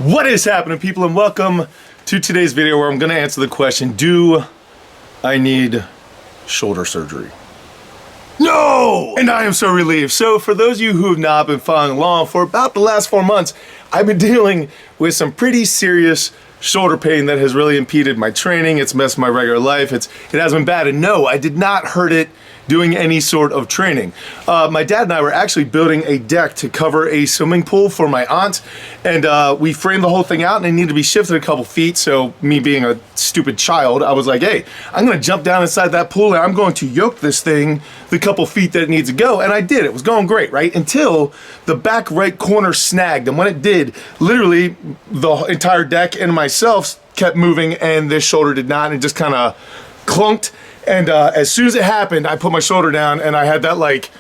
What is happening, people, and welcome to today's video where I'm going to answer the question, do I need shoulder surgery? No! And I am so relieved. So for those of you who have not been following along, for about the last 4 months, I've been dealing with some pretty serious shoulder pain that has really impeded my training. It's messed my regular life. It has been bad. And no, I did not hurt it doing any sort of training. My dad and I were actually building a deck to cover a swimming pool for my aunt, and we framed the whole thing out and it needed to be shifted a couple feet. So me being a stupid child, I was like, hey, I'm gonna jump down inside that pool and I'm going to yoke this thing the couple feet that it needs to go. And I did. It was going great, right? Until the back right corner snagged. And when it did, literally the entire deck and myself kept moving and this shoulder did not, and it just kind of clunked. And as soon as it happened, I put my shoulder down and I had that like,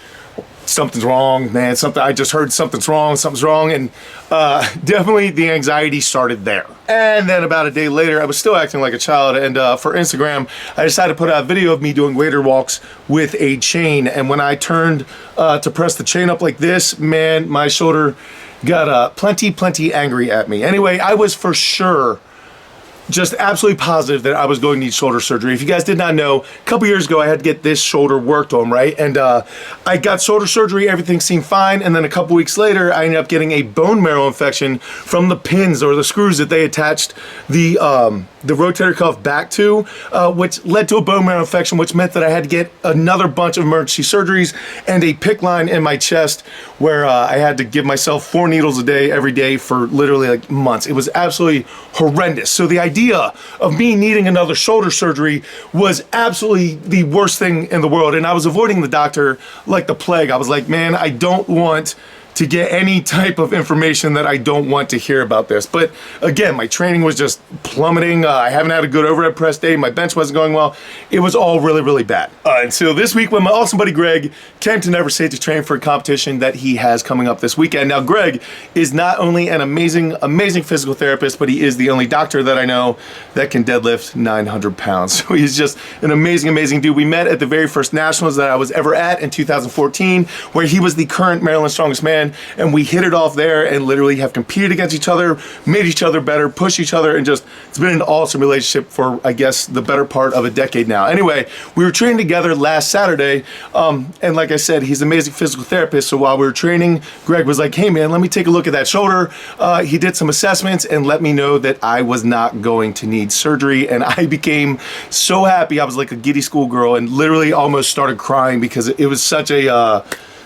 something's wrong, man, I just heard something's wrong, and definitely the anxiety started there. And then about a day later, I was still acting like a child, and for Instagram, I decided to put out a video of me doing wader walks with a chain, and when I turned to press the chain up like this, man, my shoulder got plenty angry at me. Anyway, I was for sure just absolutely positive that I was going to need shoulder surgery. If you guys did not know, a couple years ago I had to get this shoulder worked on, right? And I got shoulder surgery, everything seemed fine, and then a couple weeks later I ended up getting a bone marrow infection from the pins or the screws that they attached the rotator cuff back to, which led to a bone marrow infection, which meant that I had to get another bunch of emergency surgeries and a PICC line in my chest where I had to give myself 4 needles a day every day for literally like months. It was absolutely horrendous. So the idea of me needing another shoulder surgery was absolutely the worst thing in the world, and I was avoiding the doctor like the plague. I was like, man, I don't want to get any type of information that I don't want to hear about this. But again, my training was just plummeting. I haven't had a good overhead press day. My bench wasn't going well. It was all really bad. And so this week when my awesome buddy Greg came to NEVERsate to train for a competition that he has coming up this weekend. Now Greg is not only an amazing physical therapist, but he is the only doctor that I know that can deadlift 900 pounds. So he's just an amazing dude. We met at the very first nationals that I was ever at in 2014, where he was the current Maryland strongest man. And we hit it off there and literally have competed against each other, made each other better, pushed each other, and just, it's been an awesome relationship for, I guess, the better part of a decade now. Anyway, we were training together last Saturday, and like I said, he's an amazing physical therapist, so while we were training, Greg was like, hey man, let me take a look at that shoulder. He did some assessments and let me know that I was not going to need surgery, and I became so happy. I was like a giddy schoolgirl and literally almost started crying because it was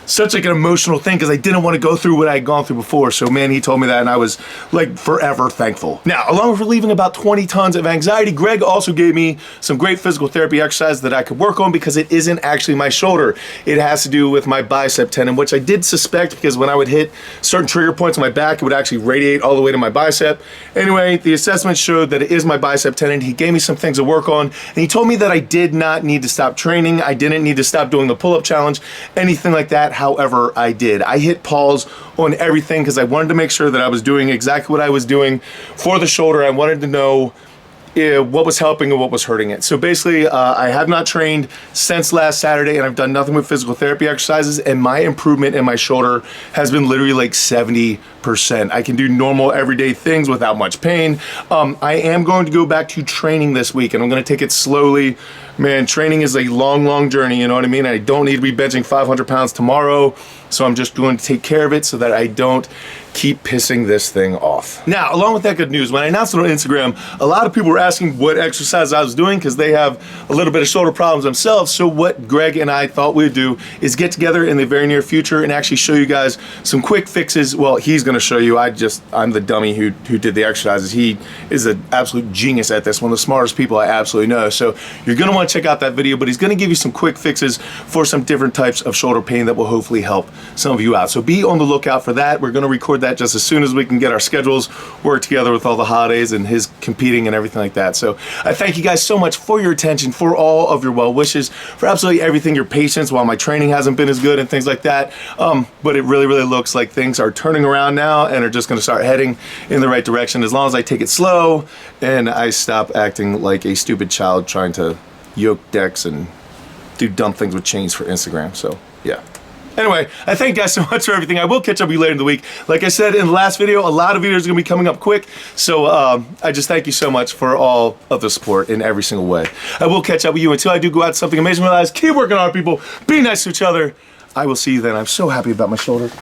such like an emotional thing, because I didn't want to go through what I had gone through before. So man, he told me that and I was like forever thankful. Now, along with relieving about 20 tons of anxiety, Greg also gave me some great physical therapy exercises that I could work on, because it isn't actually my shoulder. It has to do with my bicep tendon, which I did suspect because when I would hit certain trigger points on my back, it would actually radiate all the way to my bicep. Anyway, the assessment showed that it is my bicep tendon. He gave me some things to work on, and he told me that I did not need to stop training. I didn't need to stop doing the pull-up challenge, anything like that. However, I did. I hit pause on everything because I wanted to make sure that I was doing exactly what I was doing for the shoulder. I wanted to know what was helping and what was hurting it. So basically, I have not trained since last Saturday, and I've done nothing with physical therapy exercises, and my improvement in my shoulder has been literally like 70%. I can do normal everyday things without much pain. I am going to go back to training this week, and I'm going to take it slowly. Man, training is a long journey, you know what I mean? I don't need to be benching 500 pounds tomorrow, so I'm just going to take care of it so that I don't keep pissing this thing off. Now, along with that good news, when I announced it on Instagram, a lot of people were asking what exercise I was doing because they have a little bit of shoulder problems themselves. So what Greg and I thought we'd do is get together in the very near future and actually show you guys some quick fixes. Well, he's gonna show you. I'm the dummy who did the exercises. He is an absolute genius at this, one of the smartest people I absolutely know. So you're gonna wanna check out that video, but he's gonna give you some quick fixes for some different types of shoulder pain that will hopefully help some of you out. So be on the lookout for that. We're gonna record that just as soon as we can get our schedules work together with all the holidays and his competing and everything like that. So I thank you guys so much for your attention, for all of your well wishes, for absolutely everything, your patience while my training hasn't been as good and things like that. But it really looks like things are turning around now and are just gonna start heading in the right direction as long as I take it slow and I stop acting like a stupid child trying to yoke decks and do dumb things with chains for Instagram. So yeah. Anyway, I thank you guys so much for everything. I will catch up with you later in the week. Like I said in the last video, a lot of videos are going to be coming up quick. So I just thank you so much for all of the support in every single way. I will catch up with you until I do go out to something amazing in my lives. Keep working hard, people. Be nice to each other. I will see you then. I'm so happy about my shoulder.